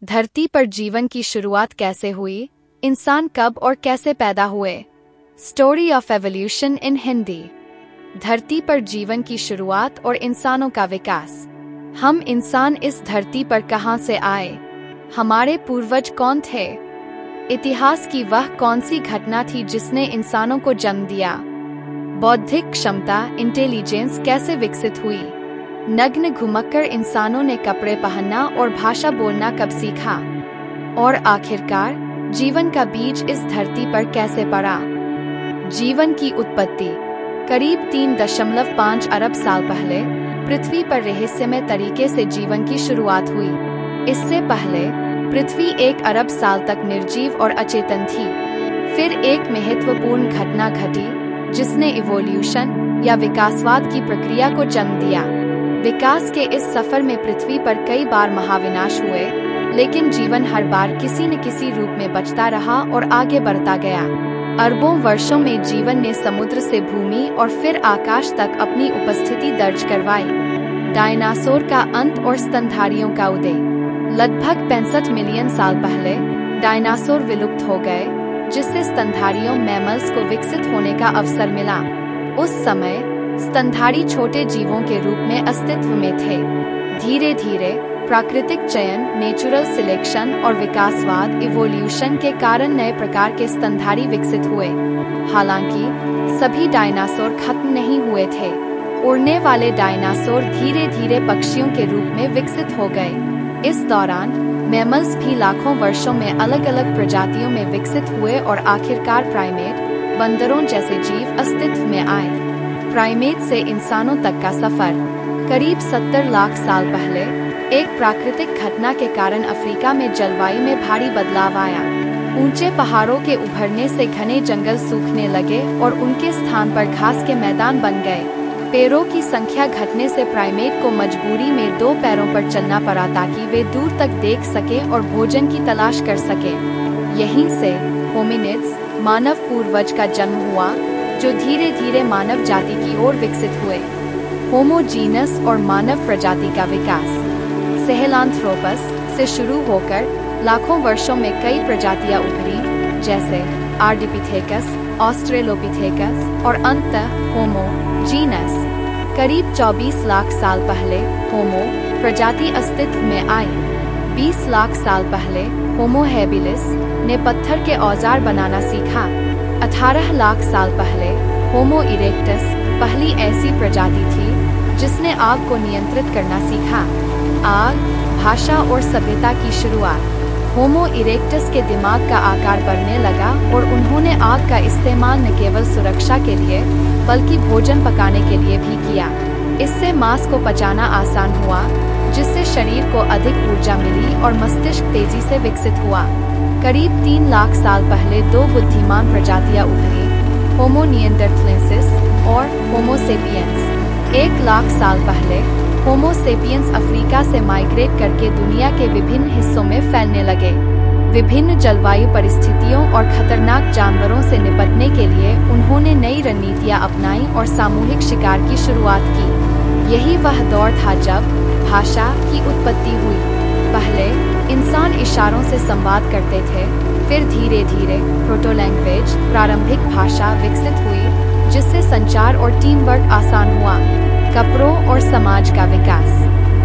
धरती पर जीवन की शुरुआत कैसे हुई? इंसान कब और कैसे पैदा हुए? स्टोरी ऑफ एवोल्यूशन इन हिंदी। धरती पर जीवन की शुरुआत और इंसानों का विकास। हम इंसान इस धरती पर कहां से आए? हमारे पूर्वज कौन थे? इतिहास की वह कौन सी घटना थी जिसने इंसानों को जन्म दिया? बौद्धिक क्षमता इंटेलिजेंस कैसे विकसित हुई? नग्न घुमक्कड़ इंसानों ने कपड़े पहनना और भाषा बोलना कब सीखा? और आखिरकार जीवन का बीज इस धरती पर कैसे पड़ा? जीवन की उत्पत्ति। करीब 3.5 अरब साल पहले पृथ्वी पर रहस्यमय तरीके से जीवन की शुरुआत हुई। इससे पहले पृथ्वी 1 अरब साल तक निर्जीव और अचेतन थी। फिर एक महत्वपूर्ण घटना घटी जिसने इवोल्यूशन या विकासवाद की प्रक्रिया को जन्म दिया। विकास के इस सफर में पृथ्वी पर कई बार महाविनाश हुए, लेकिन जीवन हर बार किसी न किसी रूप में बचता रहा और आगे बढ़ता गया। अरबों वर्षों में जीवन ने समुद्र से भूमि और फिर आकाश तक अपनी उपस्थिति दर्ज करवाई। डायनासोर का अंत और स्तनधारियों का उदय। लगभग 65 मिलियन साल पहले डायनासोर विलुप्त हो गए, जिससे स्तनधारियों मैमल्स को विकसित होने का अवसर मिला। उस समय स्तनधारी छोटे जीवों के रूप में अस्तित्व में थे। धीरे धीरे प्राकृतिक चयन, नेचुरल सिलेक्शन और विकासवाद इवोल्यूशन के कारण नए प्रकार के स्तनधारी विकसित हुए। हालांकि सभी डायनासोर खत्म नहीं हुए थे। उड़ने वाले डायनासोर धीरे धीरे पक्षियों के रूप में विकसित हो गए। इस दौरान मैमल्स भी लाखों वर्षों में अलग अलग प्रजातियों में विकसित हुए और आखिरकार प्राइमेट, बंदरों जैसे जीव अस्तित्व में आए। प्राइमेट से इंसानों तक का सफर। करीब 70 लाख साल पहले एक प्राकृतिक घटना के कारण अफ्रीका में जलवायु में भारी बदलाव आया। ऊंचे पहाड़ों के उभरने से घने जंगल सूखने लगे और उनके स्थान पर घास के मैदान बन गए। पैरों की संख्या घटने से प्राइमेट को मजबूरी में 2 पैरों पर चलना पड़ा ताकि वे दूर तक देख सके और भोजन की तलाश कर सके। यहीं से होमिनिड्स, मानव पूर्वज का जन्म हुआ, जो धीरे धीरे मानव जाति की ओर विकसित हुए। होमो जीनस और मानव प्रजाति का विकास। सहेलांथ्रोपस से शुरू होकर लाखों वर्षों में कई प्रजातियां उभरी, जैसे आर्डिपिथेकस, ऑस्ट्रेलोपिथेकस और अंततः होमो जीनस। करीब 24 लाख साल पहले होमो प्रजाति अस्तित्व में आई। 20 लाख साल पहले होमो हैबिलिस ने पत्थर के औजार बनाना सीखा। 18 लाख साल पहले होमो इरेक्टस पहली ऐसी प्रजाति थी जिसने आग को नियंत्रित करना सीखा। आग, भाषा और सभ्यता की शुरुआत। होमो इरेक्टस के दिमाग का आकार बढ़ने लगा और उन्होंने आग का इस्तेमाल न केवल सुरक्षा के लिए बल्कि भोजन पकाने के लिए भी किया। इससे मांस को पचाना आसान हुआ, जिससे शरीर को अधिक ऊर्जा मिली और मस्तिष्क तेजी से विकसित हुआ। करीब 3 लाख साल पहले 2 बुद्धिमान प्रजातियां उभरी, होमो निएंडरथलेंसिस और होमो सेपियंस। 1 लाख साल पहले होमो सेपियंस अफ्रीका से माइग्रेट करके दुनिया के विभिन्न हिस्सों में फैलने लगे। विभिन्न जलवायु परिस्थितियों और खतरनाक जानवरों से निपटने के लिए उन्होंने नई रणनीतियां अपनाई और सामूहिक शिकार की शुरुआत की। यही वह दौर था जब भाषा की उत्पत्ति हुई। पहले इंसान इशारों से संवाद करते थे, फिर धीरे धीरे प्रोटो लैंग्वेज, प्रारंभिक भाषा विकसित हुई, जिससे संचार और टीम वर्क आसान हुआ। कपड़ों और समाज का विकास।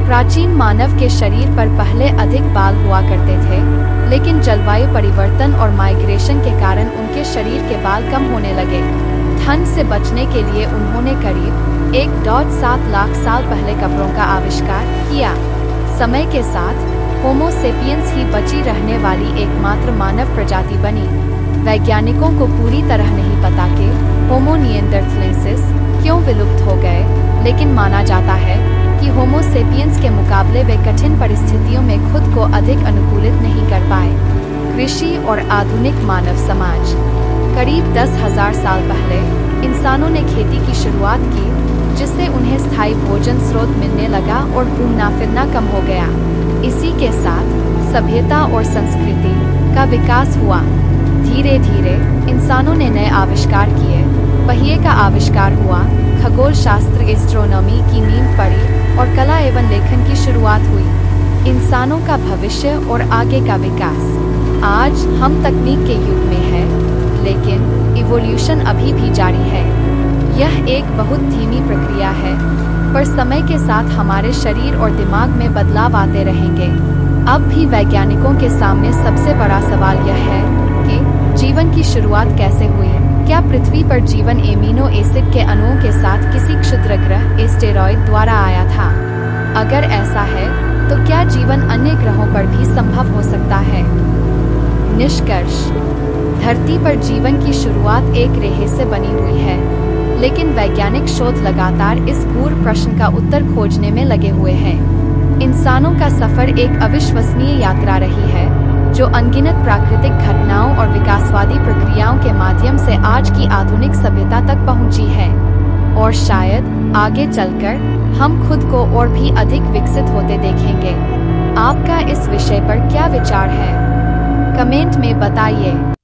प्राचीन मानव के शरीर पर पहले अधिक बाल हुआ करते थे, लेकिन जलवायु परिवर्तन और माइग्रेशन के कारण उनके शरीर के बाल कम होने लगे। ठंड से बचने के लिए उन्होंने करीब 1.7 लाख साल पहले कपड़ों का आविष्कार किया। समय के साथ होमो सेपियंस ही बची रहने वाली एकमात्र मानव प्रजाति बनी। वैज्ञानिकों को पूरी तरह नहीं पता कि होमो निएंडरथलेंसिस क्यों विलुप्त हो गए, लेकिन माना जाता है कि होमो सेपियंस के मुकाबले वे कठिन परिस्थितियों में खुद को अधिक अनुकूलित नहीं कर पाए। कृषि और आधुनिक मानव समाज। करीब 10,000 साल पहले इंसानों ने खेती की शुरुआत की, जिससे उन्हें स्थायी भोजन स्रोत मिलने लगा और घूमना फिरना कम हो गया। इसी के साथ सभ्यता और संस्कृति का विकास हुआ। धीरे धीरे इंसानों ने नए आविष्कार किए। पहिए का आविष्कार हुआ, खगोल शास्त्र एस्ट्रोनॉमी की नींव पड़ी और कला एवं लेखन की शुरुआत हुई। इंसानों का भविष्य और आगे का विकास। आज हम तकनीक के युग में हैं, लेकिन इवोल्यूशन अभी भी जारी है। यह एक बहुत धीमी प्रक्रिया है, पर समय के साथ हमारे शरीर और दिमाग में बदलाव आते रहेंगे। अब भी वैज्ञानिकों के सामने सबसे बड़ा सवाल यह है कि जीवन की शुरुआत कैसे हुई। क्या पृथ्वी पर जीवन एमिनो एसिड के अणुओं के साथ किसी क्षुद्रग्रह एस्टेरॉयड द्वारा आया था? अगर ऐसा है, तो क्या जीवन अन्य ग्रहों पर भी संभव हो सकता है? निष्कर्ष: धरती पर जीवन की शुरुआत एक रेहे से बनी हुई है, लेकिन वैज्ञानिक शोध लगातार इस गूढ़ प्रश्न का उत्तर खोजने में लगे हुए हैं। इंसानों का सफर एक अविश्वसनीय यात्रा रही है, जो अनगिनत प्राकृतिक घटनाओं और विकासवादी प्रक्रियाओं के माध्यम से आज की आधुनिक सभ्यता तक पहुंची है। और शायद आगे चलकर हम खुद को और भी अधिक विकसित होते देखेंगे। आपका इस विषय पर क्या विचार है? कमेंट में बताइए।